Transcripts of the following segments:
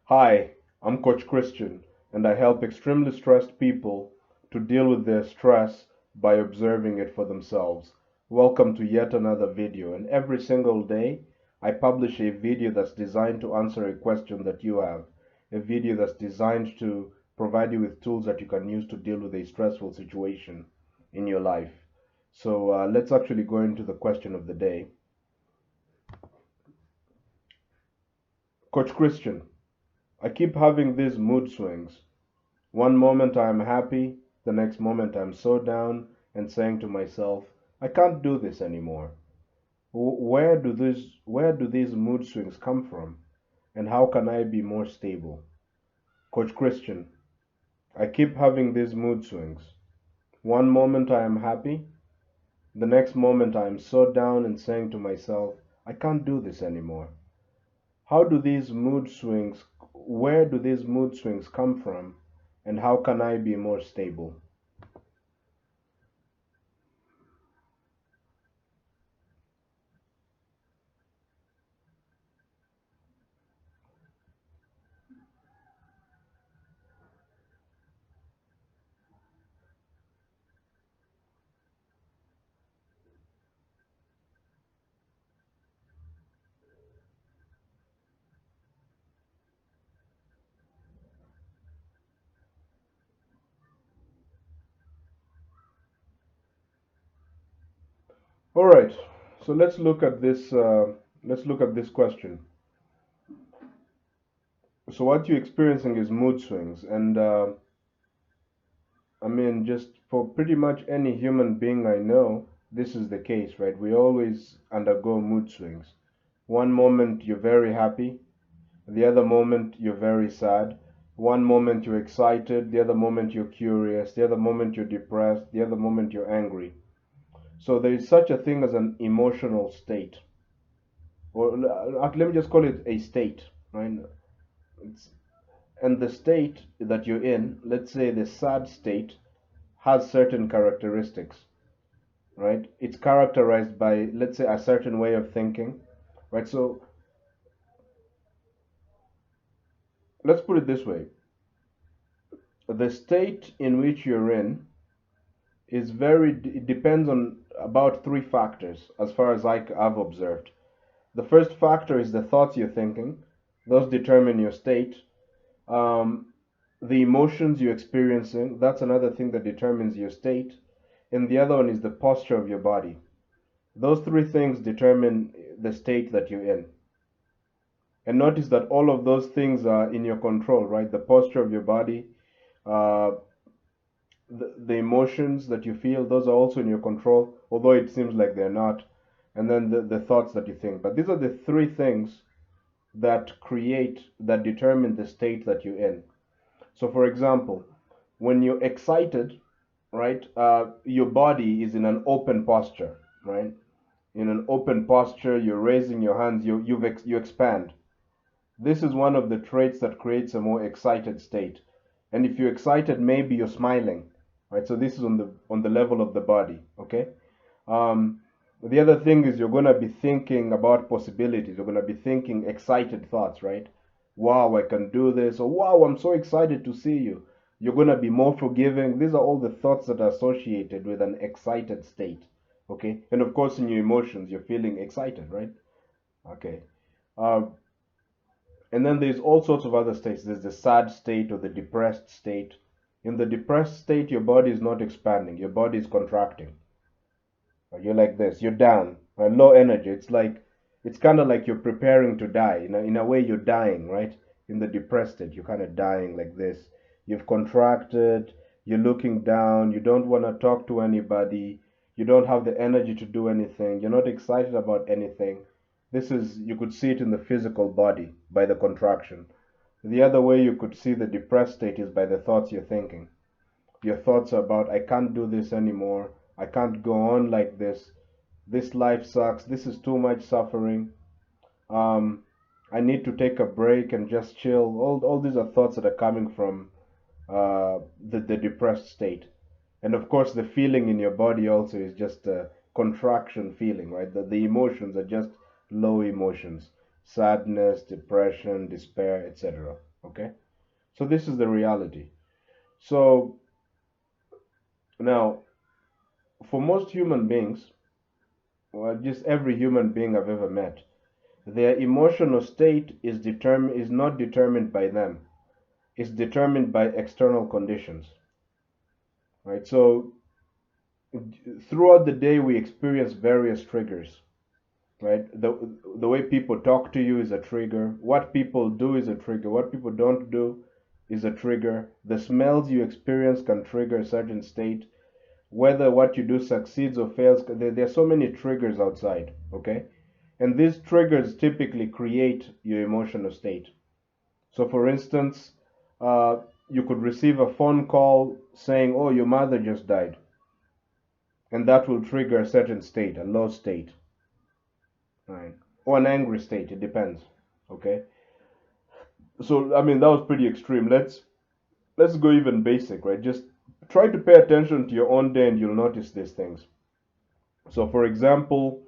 Hi, I'm Coach Christian, and I help extremely stressed people to deal with their stress by observing it for themselves. Welcome to yet another video, and every single day I publish a video that's designed to answer a question that you have, a video that's designed to provide you with tools that you can use to deal with a stressful situation in your life. So let's actually go into the question of the day. Coach Christian, I keep having these mood swings. One moment I'm happy, the next moment I'm so down and saying to myself, I can't do this anymore. Where do these mood swings come from? And how can I be more stable? Coach Christian, I keep having these mood swings. One moment I am happy, the next moment I am so down and saying to myself, I can't do this anymore. How do these mood swings, where do these mood swings come from? And how can I be more stable? All right, so let's look at this. Let's look at this question. So what you're experiencing is mood swings, and I mean, just for pretty much any human being I know, this is the case, right? We always undergo mood swings. One moment you're very happy, the other moment you're very sad. One moment you're excited, the other moment you're curious, the other moment you're depressed, the other moment you're angry. So there is such a thing as an emotional state, or let me just call it a state, right? It's, and the state that you're in, let's say the sad state, has certain characteristics, right? It's characterized by, let's say, a certain way of thinking, right? So let's put it this way: the state in which you're in is it depends on about three factors, as far as I've observed. The first factor is the thoughts you're thinking; those determine your state. Um, the emotions you're experiencing, that's another thing that determines your state. And the other one is the posture of your body. Those three things determine the state that you're in. And notice that all of those things are in your control, right? The posture of your body, uh, the emotions that you feel, those are also in your control, although it seems like they're not. And then the thoughts that you think. But these are the three things that determine the state that you're in. So, for example, when you're excited, right, your body is in an open posture, right? In an open posture, you're raising your hands, you expand. This is one of the traits that creates a more excited state. And if you're excited, maybe you're smiling, right? So this is on the level of the body, okay? The other thing is you're gonna be thinking about possibilities. You're gonna be thinking excited thoughts, right? Wow, I can do this, or wow, I'm so excited to see you. You're gonna be more forgiving. These are all the thoughts that are associated with an excited state, okay? And of course, in your emotions, you're feeling excited, right? Okay. Uh, and then there's all sorts of other states. There's the sad state or the depressed state. In the depressed state, your body is not expanding, your body is contracting. You're like this, you're down, low energy. It's kind of like you're preparing to die. In a way, you're dying, right? In the depressed state, you're kind of dying like this. You've contracted, you're looking down, you don't want to talk to anybody, you don't have the energy to do anything, you're not excited about anything. You could see it in the physical body by the contraction. The other way you could see the depressed state is by the thoughts you're thinking. Your thoughts are about, I can't do this anymore, I can't go on like this life sucks, this is too much suffering, um, I need to take a break and just chill. All these are thoughts that are coming from the depressed state. And of course, the feeling in your body also is just a contraction feeling, right? The emotions are just low emotions: sadness, depression, despair, etc. Okay, so this is the reality. So now, for most human beings, well, just every human being I've ever met, their emotional state is not determined by them. It's determined by external conditions, right? So throughout the day, we experience various triggers, right? The way people talk to you is a trigger. What people do is a trigger. What people don't do is a trigger. The smells you experience can trigger a certain state. Whether what you do succeeds or fails, there are so many triggers outside, okay? And these triggers typically create your emotional state. So, for instance, uh, you could receive a phone call saying, "Oh, your mother just died," and that will trigger a certain state, a low state, right? Or an angry state. It depends. Okay. So, I mean, that was pretty extreme. Let's go even basic, right? Just try to pay attention to your own day, and you'll notice these things. So, for example,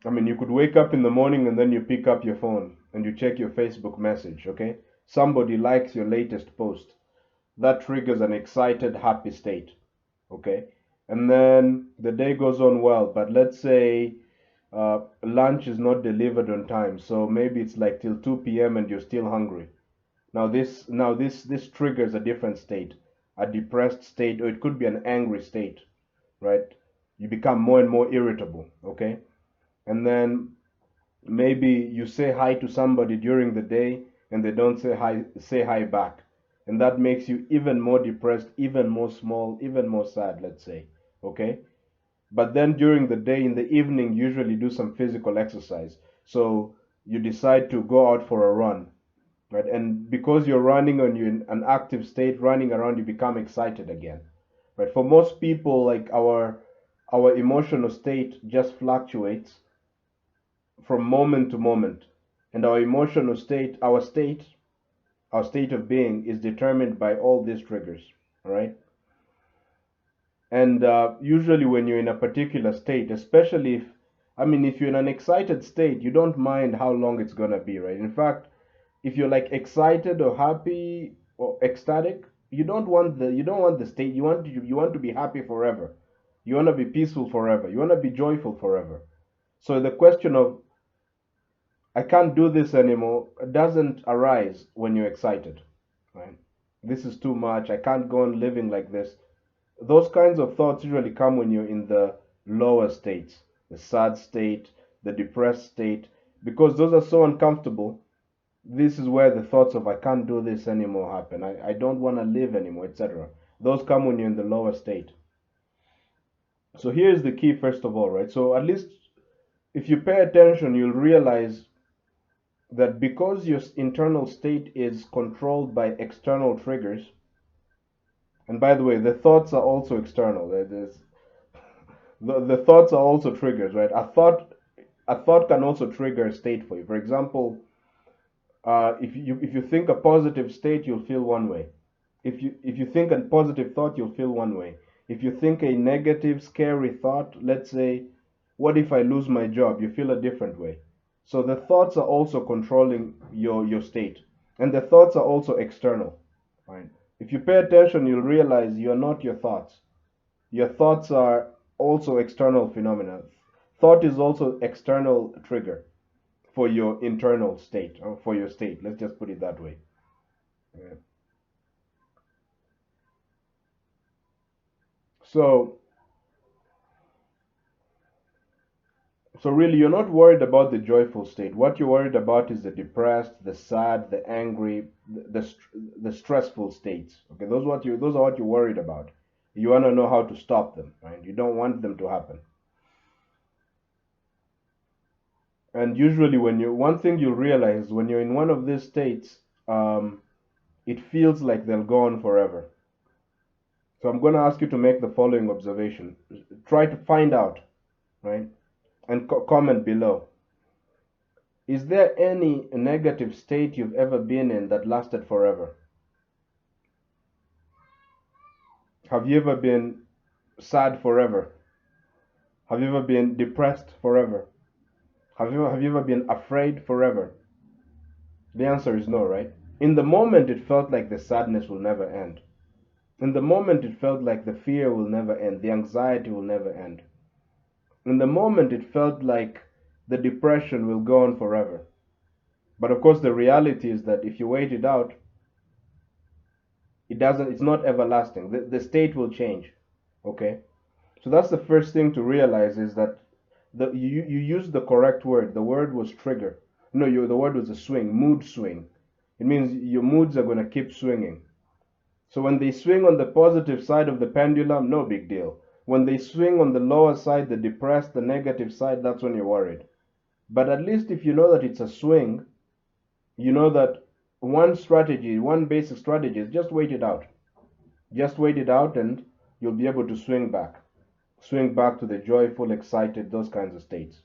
I mean, you could wake up in the morning and then you pick up your phone and you check your Facebook message. Okay. Somebody likes your latest post. That triggers an excited, happy state. Okay. And then the day goes on well, but let's say lunch is not delivered on time, so maybe it's like till 2 p.m. and you're still hungry. Now this triggers a different state, a depressed state, or it could be an angry state, right? You become more and more irritable. Okay. And then maybe you say hi to somebody during the day and they don't say hi back, and that makes you even more depressed, even more small, even more sad, let's say. Okay. But then during the day, in the evening, you usually do some physical exercise. So you decide to go out for a run, right? And because you're running and you're in an active state, running around, you become excited again, right? For most people, like our emotional state just fluctuates from moment to moment, and our emotional state, our state of being is determined by all these triggers. All right. And usually when you're in a particular state, especially if, I mean, if you're in an excited state, you don't mind how long it's gonna be, right? In fact, if you're like excited or happy or ecstatic, you don't want the state. You want to be happy forever. You want to be peaceful forever. You want to be joyful forever. So the question of "I can't do this anymore" doesn't arise when you're excited, right? This is too much. I can't go on living like this. Those kinds of thoughts usually come when you're in the lower states, the sad state, the depressed state, because those are so uncomfortable. This is where the thoughts of "I can't do this anymore" happen. I don't want to live anymore, etc. Those come when you're in the lower state. So here's the key, first of all, right? So at least if you pay attention, you'll realize that because your internal state is controlled by external triggers, and by the way, the thoughts are also external. The thoughts are also triggers, right? A thought can also trigger a state for you. For example, if you think a positive state, you'll feel one way. If you think a positive thought, you'll feel one way. If you think a negative, scary thought, let's say, "What if I lose my job?" you feel a different way. So the thoughts are also controlling your state, and the thoughts are also external. Right? If you pay attention, you'll realize you're not your thoughts. Your thoughts are also external phenomena. Thought is also external trigger for your internal state, or for your state. Let's just put it that way. Yeah. So, so really, you're not worried about the joyful state. What you're worried about is the depressed, the sad, the angry, the stressful states. Okay, those are what you're worried about. You want to know how to stop them, right? You don't want them to happen. And usually, one thing you'll realize when you're in one of these states, it feels like they'll go on forever. So I'm going to ask you to make the following observation. Try to find out, right? And comment below. Is there any negative state you've ever been in that lasted forever? Have you ever been sad forever? Have you ever been depressed forever? Have you ever been afraid forever? The answer is no, right? In the moment, it felt like the sadness will never end. In the moment, it felt like the fear will never end, the anxiety will never end. In the moment, it felt like the depression will go on forever. But of course, the reality is that if you wait it out, it's not everlasting. The state will change. Okay? So that's the first thing to realize is that you used the correct word. The word was trigger. No, the word was a swing, mood swing. It means your moods are going to keep swinging. So when they swing on the positive side of the pendulum, no big deal. When they swing on the lower side, the depressed, the negative side, that's when you're worried. But at least if you know that it's a swing, you know that one strategy, one basic strategy is just wait it out. Just wait it out and you'll be able to swing back. Swing back to the joyful, excited, those kinds of states.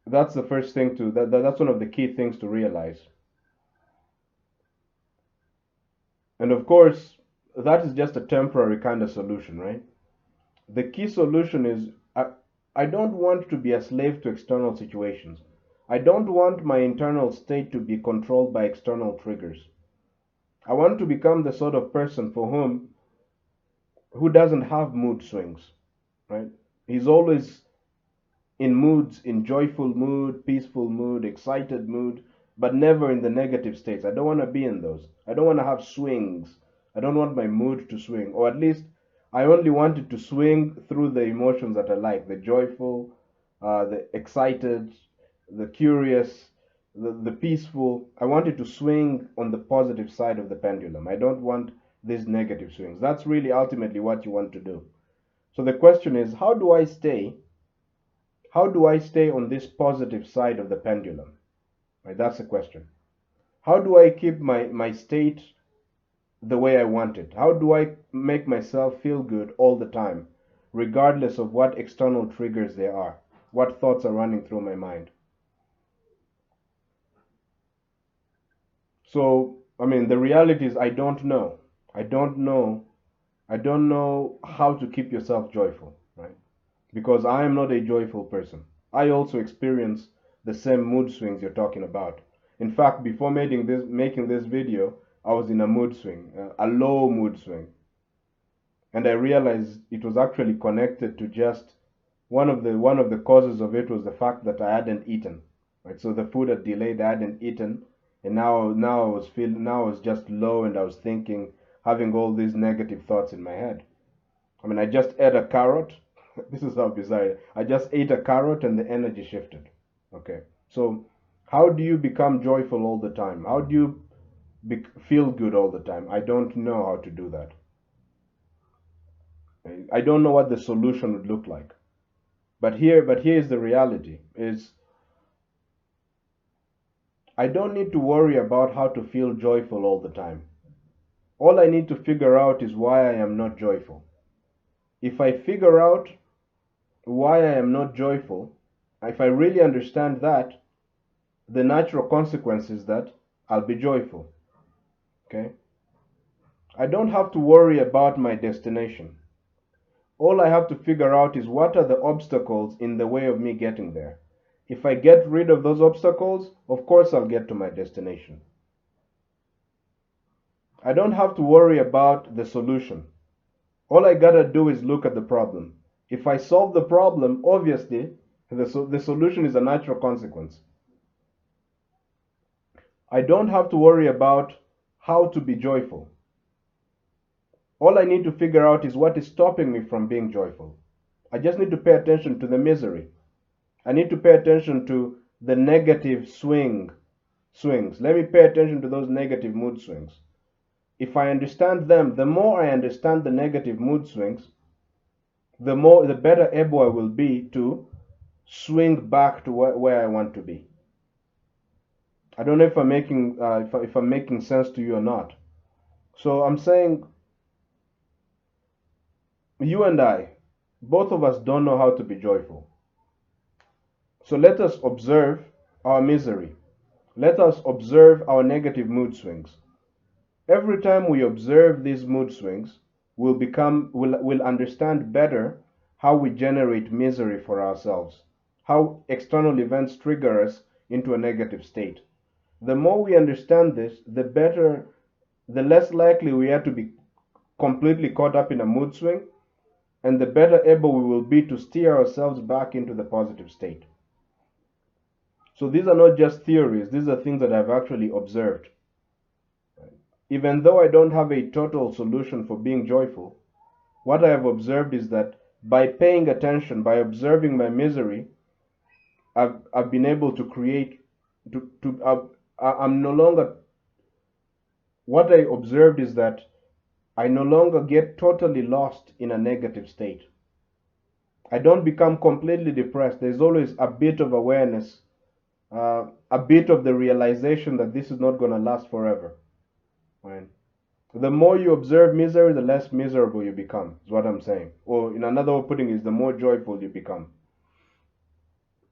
That's the first thing that's one of the key things to realize. And of course, that is just a temporary kind of solution, right? The key solution is I don't want to be a slave to external situations. I don't want my internal state to be controlled by external triggers. I want to become the sort of person for who doesn't have mood swings, right? He's always in moods, in joyful mood, peaceful mood, excited mood, but never in the negative states. I don't want to be in those. I don't want to have swings. I don't want my mood to swing, or at least I only want it to swing through the emotions that I like, the joyful, the excited, the curious, the peaceful. I want it to swing on the positive side of the pendulum. I don't want these negative swings. That's really ultimately what you want to do. So the question is, how do I stay on this positive side of the pendulum? Right, that's the question. How do I keep my state the way I want it? How do I make myself feel good all the time, regardless of what external triggers there are, what thoughts are running through my mind? So, I mean, the reality is I don't know. I don't know. I don't know how to keep yourself joyful, right? Because I am not a joyful person. I also experience the same mood swings you're talking about. In fact, before making this video, I was in a mood swing, a low mood swing, and I realized it was actually connected to just one of the causes of it was the fact that I hadn't eaten. Right, so the food had delayed, I hadn't eaten, and now I was just low, and I was thinking, having all these negative thoughts in my head. I mean, I just ate a carrot. This is how bizarre. I just ate a carrot and the energy shifted. Okay. So, how do you become joyful all the time? How do you feel good all the time? I don't know how to do that. I don't know what the solution would look like. But here is the reality: is I don't need to worry about how to feel joyful all the time. All I need to figure out is why I am not joyful. If I figure out why I am not joyful, if I really understand that, the natural consequence is that I'll be joyful. Okay? I don't have to worry about my destination. All I have to figure out is what are the obstacles in the way of me getting there. If I get rid of those obstacles, of course I'll get to my destination. I don't have to worry about the solution. All I gotta do is look at the problem. If I solve the problem, obviously, the solution is a natural consequence. I don't have to worry about how to be joyful. All I need to figure out is what is stopping me from being joyful. I just need to pay attention to the misery. I need to pay attention to the negative swings. Let me pay attention to those negative mood swings. If I understand them, the more I understand the negative mood swings, the better able I will be to swing back to where I want to be. I don't know if I'm making sense to you or not. So I'm saying you and I, both of us don't know how to be joyful. So let us observe our misery. Let us observe our negative mood swings. Every time we observe these mood swings, we'll understand better how we generate misery for ourselves, how external events trigger us into a negative state. The more we understand this, the better, the less likely we are to be completely caught up in a mood swing, and the better able we will be to steer ourselves back into the positive state. So these are not just theories, these are things that I've actually observed. Even though I don't have a total solution for being joyful, what I have observed is that by paying attention, by observing my misery, I've been able to create, I'm no longer, what I observed is that I no longer get totally lost in a negative state. I don't become completely depressed. There's always a bit of awareness, a bit of the realization that this is not going to last forever. Right? The more you observe misery, the less miserable you become, is what I'm saying. Or in another way of putting it, is the more joyful you become.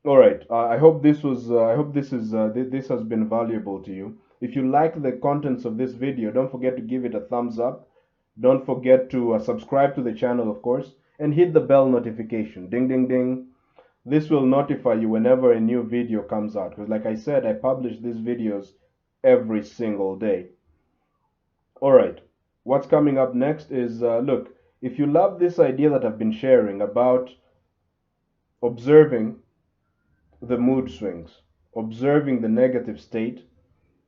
All right. I hope this was. I hope this is. This has been valuable to you. If you like the contents of this video, don't forget to give it a thumbs up. Don't forget to subscribe to the channel, of course, and hit the bell notification. Ding, ding, ding. This will notify you whenever a new video comes out. Because, like I said, I publish these videos every single day. All right. What's coming up next is look. If you love this idea that I've been sharing about observing the mood swings, observing the negative state,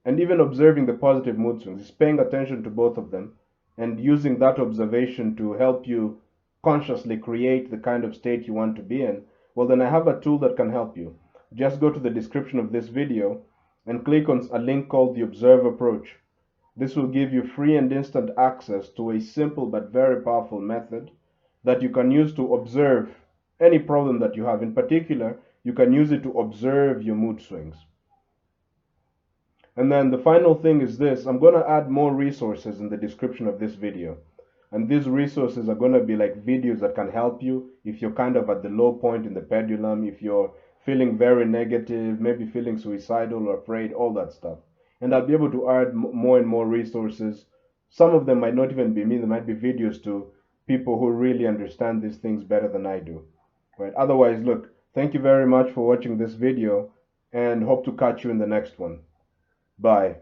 and even observing the positive mood swings, is paying attention to both of them and using that observation to help you consciously create the kind of state you want to be in, well, then I have a tool that can help you. Just go to the description of this video and click on a link called the Observe Approach. This will give you free and instant access to a simple but very powerful method that you can use to observe any problem that you have. In particular, you can use it to observe your mood swings. And then the final thing is this. I'm going to add more resources in the description of this video. And these resources are going to be like videos that can help you if you're kind of at the low point in the pendulum, if you're feeling very negative, maybe feeling suicidal or afraid, all that stuff. And I'll be able to add more and more resources. Some of them might not even be me. There might be videos to people who really understand these things better than I do. Right? Otherwise, look, thank you very much for watching this video and hope to catch you in the next one. Bye.